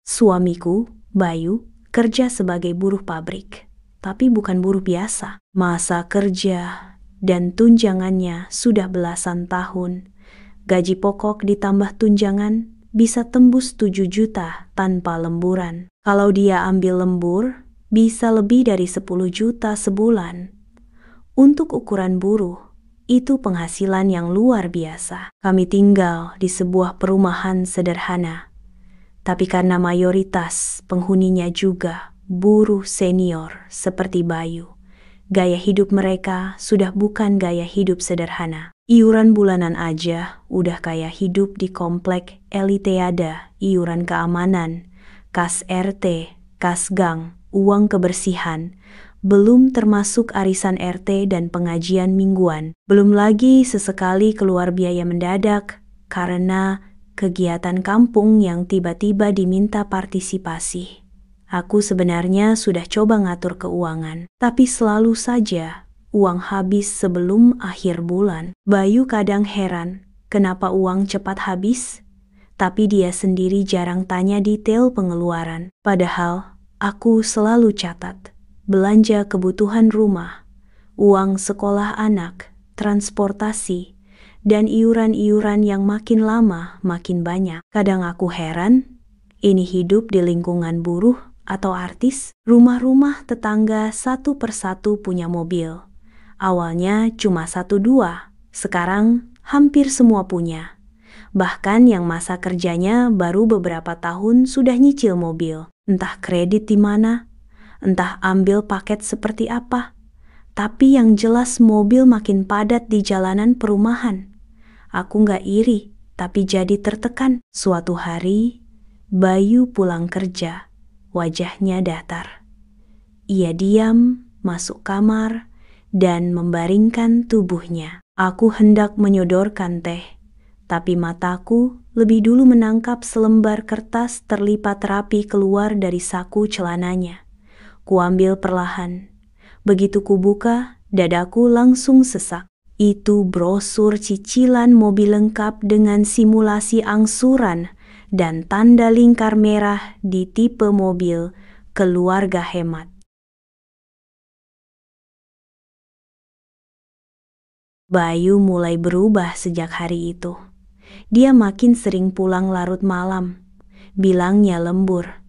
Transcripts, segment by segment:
Suamiku, Bayu, kerja sebagai buruh pabrik, tapi bukan buruh biasa. Masa kerja dan tunjangannya sudah belasan tahun. Gaji pokok ditambah tunjangan bisa tembus 7 juta tanpa lemburan. Kalau dia ambil lembur, bisa lebih dari 10 juta sebulan. Untuk ukuran buruh, itu penghasilan yang luar biasa. Kami tinggal di sebuah perumahan sederhana. Tapi karena mayoritas penghuninya juga buruh senior seperti Bayu, gaya hidup mereka sudah bukan gaya hidup sederhana. Iuran bulanan aja udah kayak hidup di komplek eliteada, iuran keamanan, kas RT, kas gang, uang kebersihan, belum termasuk arisan RT dan pengajian mingguan. Belum lagi sesekali keluar biaya mendadak karena kegiatan kampung yang tiba-tiba diminta partisipasi. Aku sebenarnya sudah coba ngatur keuangan, tapi selalu saja uang habis sebelum akhir bulan. Bayu kadang heran, kenapa uang cepat habis? Tapi dia sendiri jarang tanya detail pengeluaran. Padahal aku selalu catat belanja kebutuhan rumah, uang sekolah anak, transportasi, dan iuran-iuran yang makin lama makin banyak. Kadang aku heran, ini hidup di lingkungan buruh atau artis? Rumah-rumah tetangga satu persatu punya mobil. Awalnya cuma 1-2, sekarang hampir semua punya. Bahkan yang masa kerjanya baru beberapa tahun sudah nyicil mobil. Entah kredit di mana, entah ambil paket seperti apa. Tapi yang jelas mobil makin padat di jalanan perumahan. Aku nggak iri, tapi jadi tertekan. Suatu hari, Bayu pulang kerja, wajahnya datar. Ia diam, masuk kamar, dan membaringkan tubuhnya. Aku hendak menyodorkan teh, tapi mataku lebih dulu menangkap selembar kertas terlipat rapi keluar dari saku celananya. Kuambil perlahan. Begitu kubuka, dadaku langsung sesak. Itu brosur cicilan mobil lengkap dengan simulasi angsuran dan tanda lingkar merah di tipe mobil keluarga hemat. Bayu mulai berubah sejak hari itu. Dia makin sering pulang larut malam. Bilangnya lembur.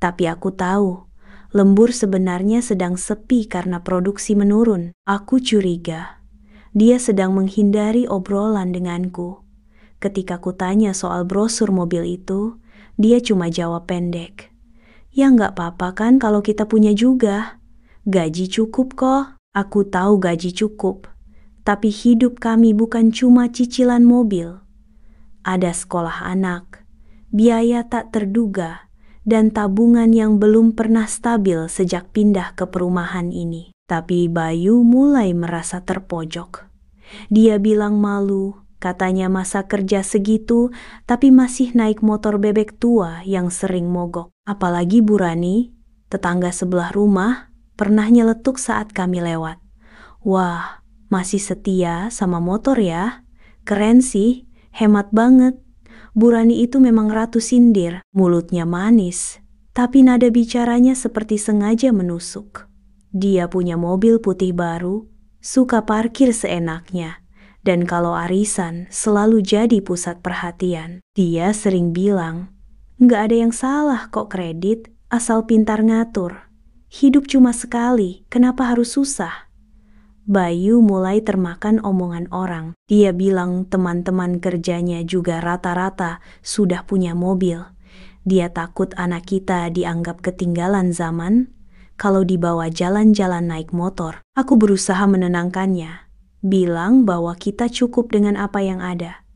Tapi aku tahu, lembur sebenarnya sedang sepi karena produksi menurun. Aku curiga dia sedang menghindari obrolan denganku. Ketika ku tanya soal brosur mobil itu, dia cuma jawab pendek. Ya nggak apa-apa kan kalau kita punya juga. Gaji cukup kok. Aku tahu gaji cukup. Tapi hidup kami bukan cuma cicilan mobil. Ada sekolah anak, biaya tak terduga, dan tabungan yang belum pernah stabil sejak pindah ke perumahan ini. Tapi Bayu mulai merasa terpojok. Dia bilang malu, katanya masa kerja segitu, tapi masih naik motor bebek tua yang sering mogok. Apalagi Bu Rani, tetangga sebelah rumah, pernah nyeletuk saat kami lewat. Wah, masih setia sama motor ya? Keren sih, hemat banget. Bu Rani itu memang ratu sindir, mulutnya manis, tapi nada bicaranya seperti sengaja menusuk. Dia punya mobil putih baru, suka parkir seenaknya, dan kalau arisan selalu jadi pusat perhatian. Dia sering bilang, nggak ada yang salah kok kredit, asal pintar ngatur. Hidup cuma sekali, kenapa harus susah? Bayu mulai termakan omongan orang. Dia bilang teman-teman kerjanya juga rata-rata sudah punya mobil. Dia takut anak kita dianggap ketinggalan zaman kalau dibawa jalan-jalan naik motor. Aku berusaha menenangkannya, bilang bahwa kita cukup dengan apa yang ada.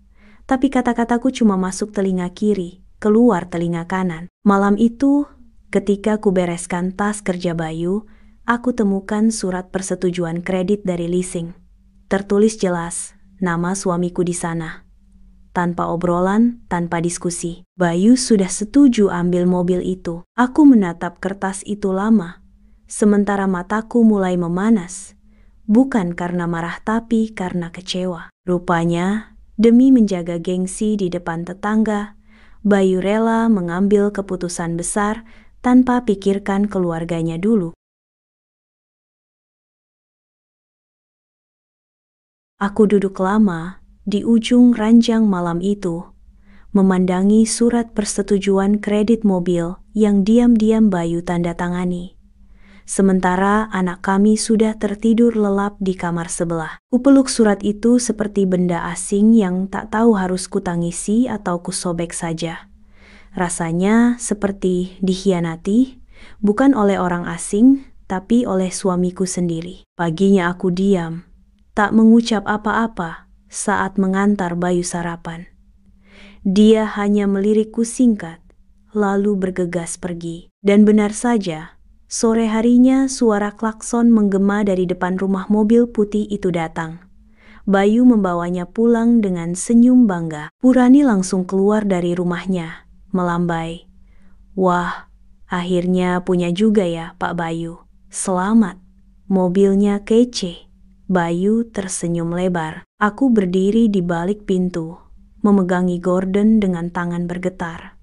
Tapi kata-kataku cuma masuk telinga kiri, keluar telinga kanan. Malam itu, ketika ku bereskan tas kerja Bayu, aku temukan surat persetujuan kredit dari leasing. Tertulis jelas, nama suamiku di sana. Tanpa obrolan, tanpa diskusi. Bayu sudah setuju ambil mobil itu. Aku menatap kertas itu lama. Sementara mataku mulai memanas. Bukan karena marah tapi karena kecewa. Rupanya, demi menjaga gengsi di depan tetangga, Bayu rela mengambil keputusan besar tanpa pikirkan keluarganya dulu. Aku duduk lama di ujung ranjang malam itu, memandangi surat persetujuan kredit mobil yang diam-diam Bayu tanda tangani. Sementara anak kami sudah tertidur lelap di kamar sebelah. Kupeluk surat itu seperti benda asing yang tak tahu harus kutangisi atau kusobek saja. Rasanya seperti dikhianati, bukan oleh orang asing, tapi oleh suamiku sendiri. Paginya aku diam, tak mengucap apa-apa saat mengantar Bayu sarapan. Dia hanya melirikku singkat, lalu bergegas pergi. Dan benar saja, sore harinya suara klakson menggema dari depan rumah mobil putih itu datang. Bayu membawanya pulang dengan senyum bangga. Purani langsung keluar dari rumahnya, melambai. "Wah, akhirnya punya juga ya Pak Bayu. Selamat, mobilnya kece." Bayu tersenyum lebar. Aku berdiri di balik pintu, memegangi gorden dengan tangan bergetar.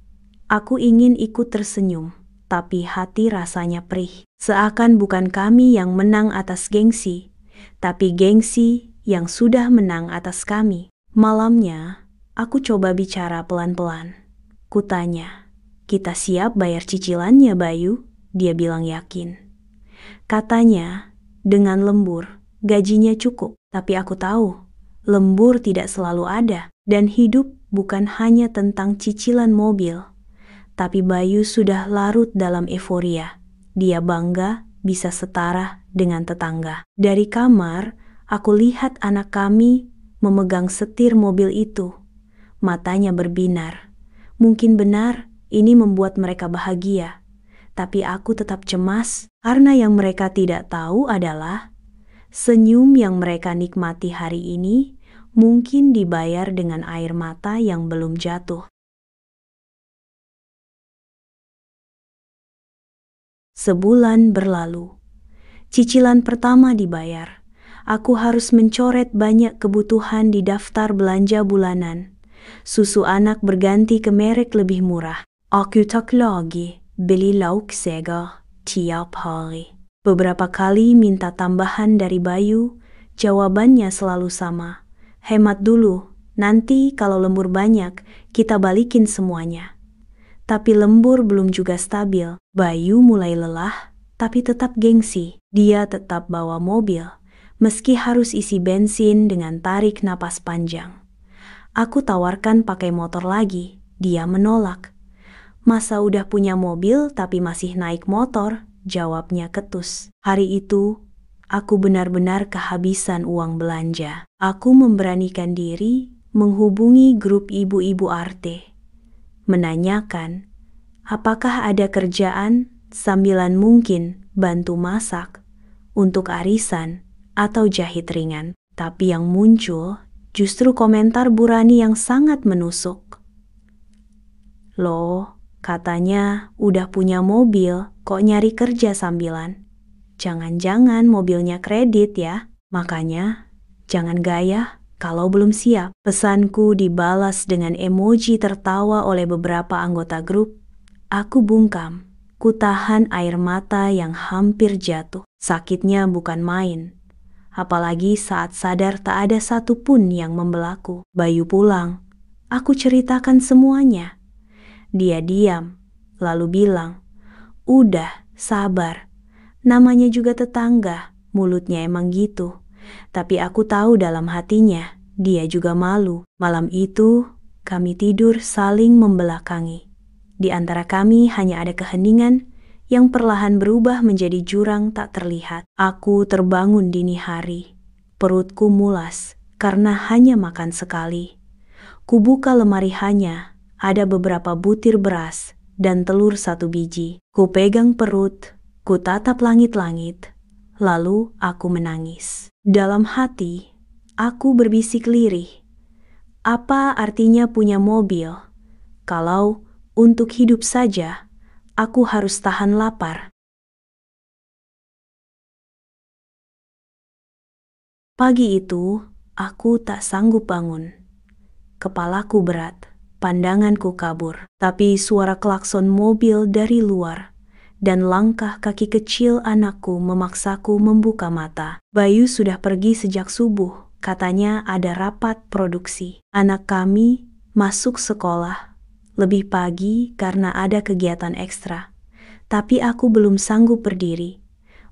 Aku ingin ikut tersenyum, tapi hati rasanya perih. Seakan bukan kami yang menang atas gengsi, tapi gengsi yang sudah menang atas kami. Malamnya, aku coba bicara pelan-pelan. Kutanya, "Kita siap bayar cicilannya, Bayu?" Dia bilang yakin. Katanya, dengan lembur, gajinya cukup. Tapi aku tahu, lembur tidak selalu ada. Dan hidup bukan hanya tentang cicilan mobil. Tapi Bayu sudah larut dalam euforia. Dia bangga bisa setara dengan tetangga. Dari kamar, aku lihat anak kami memegang setir mobil itu. Matanya berbinar. Mungkin benar ini membuat mereka bahagia. Tapi aku tetap cemas karena yang mereka tidak tahu adalah senyum yang mereka nikmati hari ini mungkin dibayar dengan air mata yang belum jatuh. Sebulan berlalu. Cicilan pertama dibayar. Aku harus mencoret banyak kebutuhan di daftar belanja bulanan. Susu anak berganti ke merek lebih murah. Aku tak lagi beli lauk segar tiap hari. Beberapa kali minta tambahan dari Bayu, jawabannya selalu sama. "Hemat dulu, nanti kalau lembur banyak, kita balikin semuanya." Tapi lembur belum juga stabil. Bayu mulai lelah, tapi tetap gengsi. Dia tetap bawa mobil, meski harus isi bensin dengan tarik napas panjang. Aku tawarkan pakai motor lagi. Dia menolak. "Masa udah punya mobil tapi masih naik motor?" Jawabnya ketus. Hari itu, aku benar-benar kehabisan uang belanja. Aku memberanikan diri menghubungi grup ibu-ibu Arte. Menanyakan, apakah ada kerjaan sambilan mungkin bantu masak untuk arisan atau jahit ringan. Tapi yang muncul justru komentar Burani yang sangat menusuk. "Loh, katanya udah punya mobil, kok nyari kerja sambilan? Jangan-jangan mobilnya kredit ya? Makanya jangan gaya kalau belum siap." Pesanku dibalas dengan emoji tertawa oleh beberapa anggota grup. Aku bungkam. Kutahan air mata yang hampir jatuh. Sakitnya bukan main. Apalagi saat sadar tak ada satupun yang membelaku. Bayu pulang. Aku ceritakan semuanya. Dia diam, lalu bilang, "Udah, sabar. Namanya juga tetangga, mulutnya emang gitu." Tapi aku tahu dalam hatinya, dia juga malu. Malam itu, kami tidur saling membelakangi. Di antara kami hanya ada keheningan yang perlahan berubah menjadi jurang tak terlihat. Aku terbangun dini hari. Perutku mulas karena hanya makan sekali. Kubuka lemari hanya ada beberapa butir beras dan telur 1 biji. Kupegang perut, kutatap langit-langit, lalu aku menangis. Dalam hati, aku berbisik lirih. Apa artinya punya mobil kalau untuk hidup saja aku harus tahan lapar? Pagi itu, aku tak sanggup bangun. Kepalaku berat. Pandanganku kabur, tapi suara klakson mobil dari luar dan langkah kaki kecil anakku memaksaku membuka mata. Bayu sudah pergi sejak subuh, katanya ada rapat produksi. Anak kami masuk sekolah lebih pagi karena ada kegiatan ekstra. Tapi aku belum sanggup berdiri.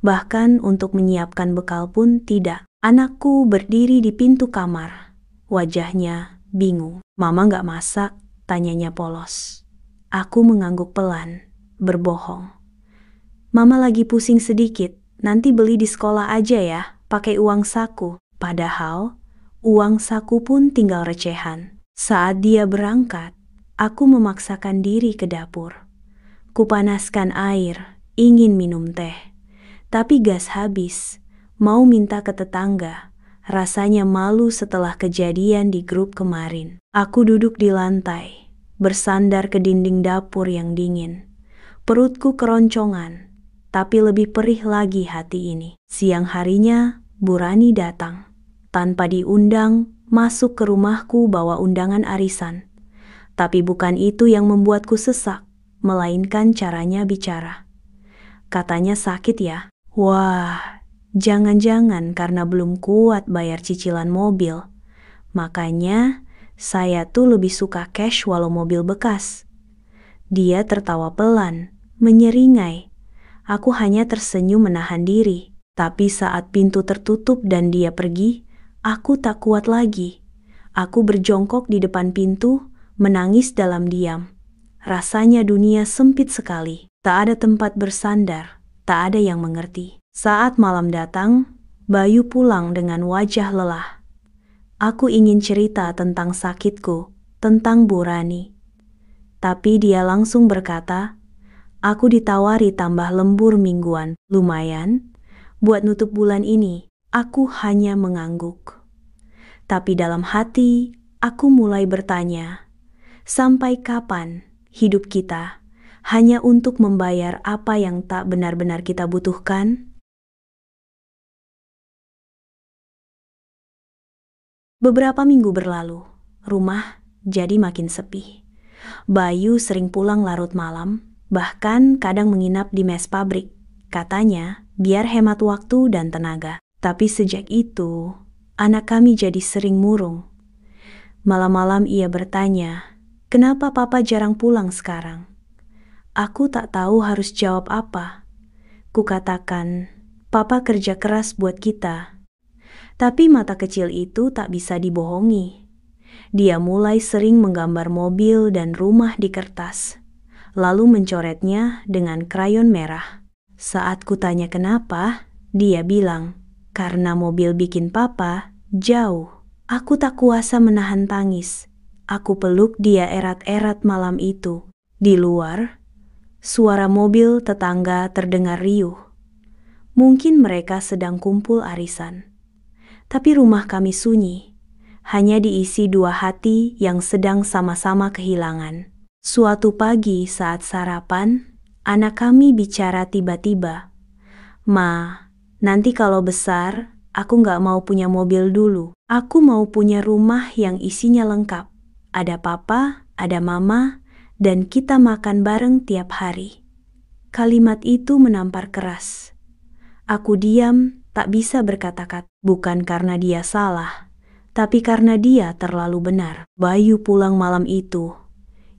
Bahkan untuk menyiapkan bekal pun tidak. Anakku berdiri di pintu kamar. Wajahnya bingung. Mama nggak masak? Tanyanya polos. Aku mengangguk pelan, berbohong. Mama lagi pusing sedikit, nanti beli di sekolah aja ya, pakai uang saku. Padahal, uang saku pun tinggal recehan. Saat dia berangkat, aku memaksakan diri ke dapur. Kupanaskan air, ingin minum teh. Tapi gas habis, mau minta ke tetangga. Rasanya malu setelah kejadian di grup kemarin. Aku duduk di lantai, bersandar ke dinding dapur yang dingin. Perutku keroncongan, tapi lebih perih lagi hati ini. Siang harinya, Bu Rani datang. Tanpa diundang, masuk ke rumahku bawa undangan arisan. Tapi bukan itu yang membuatku sesak, melainkan caranya bicara. Katanya sakit ya? Wah, jangan-jangan karena belum kuat bayar cicilan mobil. Makanya saya tuh lebih suka cash walau mobil bekas. Dia tertawa pelan, menyeringai. Aku hanya tersenyum menahan diri. Tapi saat pintu tertutup dan dia pergi, aku tak kuat lagi. Aku berjongkok di depan pintu, menangis dalam diam. Rasanya dunia sempit sekali. Tak ada tempat bersandar, tak ada yang mengerti. Saat malam datang, Bayu pulang dengan wajah lelah. Aku ingin cerita tentang sakitku, tentang Bu Rani. Tapi dia langsung berkata, aku ditawari tambah lembur mingguan. Lumayan, buat nutup bulan ini, aku hanya mengangguk. Tapi dalam hati, aku mulai bertanya, sampai kapan hidup kita hanya untuk membayar apa yang tak benar-benar kita butuhkan? Beberapa minggu berlalu, rumah jadi makin sepi. Bayu sering pulang larut malam, bahkan kadang menginap di mes pabrik. Katanya, biar hemat waktu dan tenaga. Tapi sejak itu, anak kami jadi sering murung. Malam-malam ia bertanya, kenapa papa jarang pulang sekarang? Aku tak tahu harus jawab apa. Kukatakan, papa kerja keras buat kita. Tapi mata kecil itu tak bisa dibohongi. Dia mulai sering menggambar mobil dan rumah di kertas, lalu mencoretnya dengan krayon merah. Saat kutanya kenapa, dia bilang, karena mobil bikin papa jauh. Aku tak kuasa menahan tangis. Aku peluk dia erat-erat malam itu. Di luar, suara mobil tetangga terdengar riuh. Mungkin mereka sedang kumpul arisan. Tapi rumah kami sunyi, hanya diisi dua hati yang sedang sama-sama kehilangan. Suatu pagi saat sarapan, anak kami bicara tiba-tiba. Ma, nanti kalau besar, aku nggak mau punya mobil dulu. Aku mau punya rumah yang isinya lengkap. Ada papa, ada mama, dan kita makan bareng tiap hari. Kalimat itu menampar keras. Aku diam, tak bisa berkata-kata. Bukan karena dia salah, tapi karena dia terlalu benar. Bayu pulang malam itu.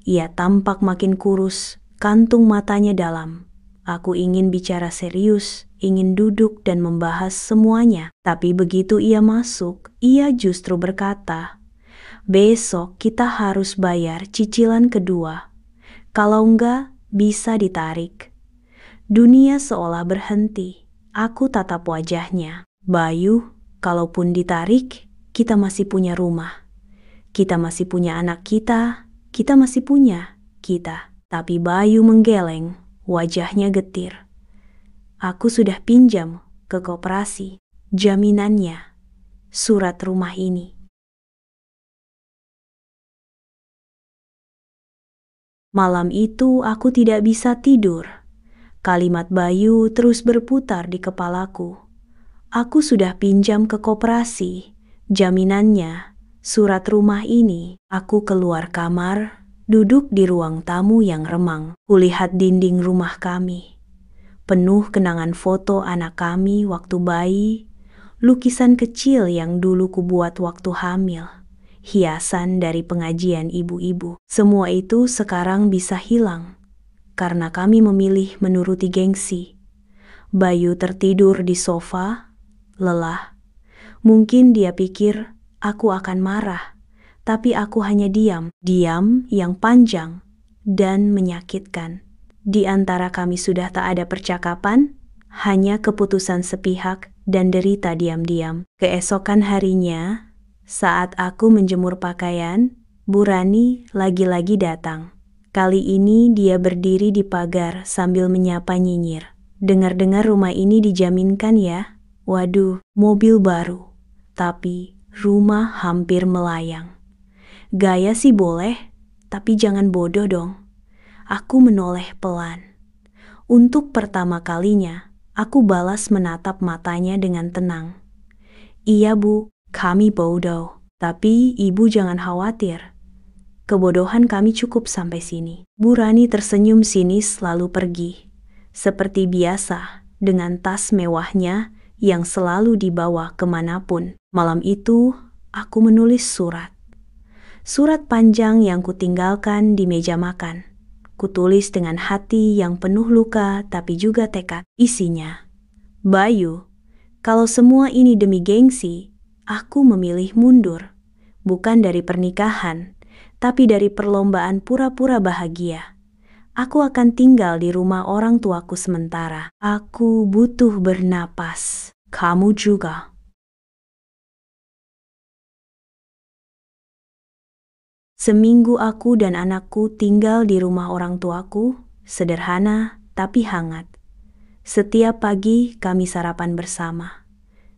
Ia tampak makin kurus, kantung matanya dalam. Aku ingin bicara serius, ingin duduk dan membahas semuanya. Tapi begitu ia masuk, ia justru berkata, besok kita harus bayar cicilan kedua. Kalau enggak, bisa ditarik. Dunia seolah berhenti. Aku tatap wajahnya. Bayu, kalaupun ditarik, kita masih punya rumah. Kita masih punya anak kita masih punya kita. Tapi Bayu menggeleng, wajahnya getir. Aku sudah pinjam ke koperasi, jaminannya, surat rumah ini. Malam itu aku tidak bisa tidur. Kalimat Bayu terus berputar di kepalaku. Aku sudah pinjam ke koperasi, jaminannya, surat rumah ini. Aku keluar kamar, Duduk di ruang tamu yang remang, kulihat dinding rumah kami, penuh kenangan foto anak kami waktu bayi, lukisan kecil yang dulu kubuat waktu hamil, hiasan dari pengajian ibu-ibu. Semua itu sekarang bisa hilang, karena kami memilih menuruti gengsi. Bayu tertidur di sofa, lelah. Mungkin dia pikir aku akan marah, tapi aku hanya diam yang panjang dan menyakitkan. Di antara kami sudah tak ada percakapan, hanya keputusan sepihak dan derita diam-diam. Keesokan harinya, saat aku menjemur pakaian, Bu Rani lagi-lagi datang. Kali ini dia berdiri di pagar sambil menyapa nyinyir. Dengar-dengar rumah ini dijaminkan ya? Waduh, mobil baru. Tapi rumah hampir melayang. Gaya sih boleh, tapi jangan bodoh dong. Aku menoleh pelan. Untuk pertama kalinya, aku balas menatap matanya dengan tenang. Iya Bu, kami bodoh. Tapi Ibu jangan khawatir. Kebodohan kami cukup sampai sini. Bu Rani tersenyum sinis lalu pergi. Seperti biasa, dengan tas mewahnya yang selalu dibawa kemanapun. Malam itu, aku menulis surat. Surat panjang yang kutinggalkan di meja makan. Kutulis dengan hati yang penuh luka tapi juga tekad. Isinya, Bayu, kalau semua ini demi gengsi, aku memilih mundur. Bukan dari pernikahan, tapi dari perlombaan pura-pura bahagia. Aku akan tinggal di rumah orang tuaku sementara. Aku butuh bernapas. Kamu juga. Seminggu aku dan anakku tinggal di rumah orang tuaku, sederhana tapi hangat. Setiap pagi kami sarapan bersama.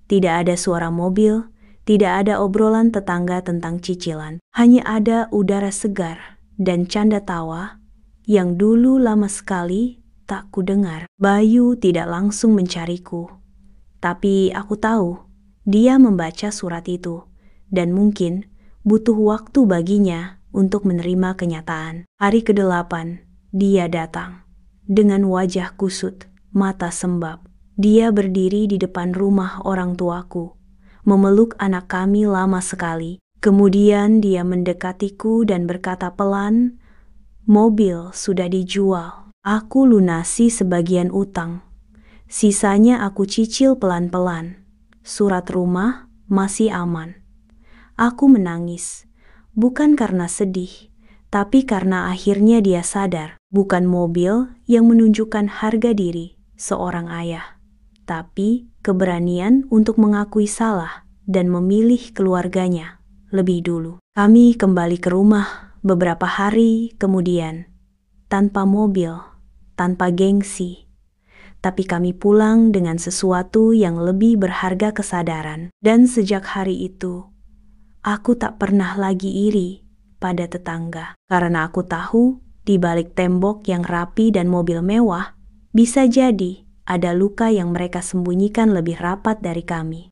Tidak ada suara mobil, tidak ada obrolan tetangga tentang cicilan. Hanya ada udara segar dan canda tawa yang dulu lama sekali tak kudengar. Bayu tidak langsung mencariku, tapi aku tahu dia membaca surat itu dan mungkin butuh waktu baginya untuk menerima kenyataan. Hari ke-8, dia datang dengan wajah kusut, mata sembab. Dia berdiri di depan rumah orang tuaku, memeluk anak kami lama sekali. Kemudian dia mendekatiku dan berkata pelan, "Mobil sudah dijual. Aku lunasi sebagian utang. Sisanya aku cicil pelan-pelan. Surat rumah masih aman." Aku menangis, bukan karena sedih, tapi karena akhirnya dia sadar, bukan mobil yang menunjukkan harga diri seorang ayah, tapi keberanian untuk mengakui salah dan memilih keluarganya lebih dulu. Kami kembali ke rumah beberapa hari kemudian, tanpa mobil, tanpa gengsi, tapi kami pulang dengan sesuatu yang lebih berharga kesadaran. Dan sejak hari itu, aku tak pernah lagi iri pada tetangga, karena aku tahu di balik tembok yang rapi dan mobil mewah, bisa jadi ada luka yang mereka sembunyikan lebih rapat dari kami.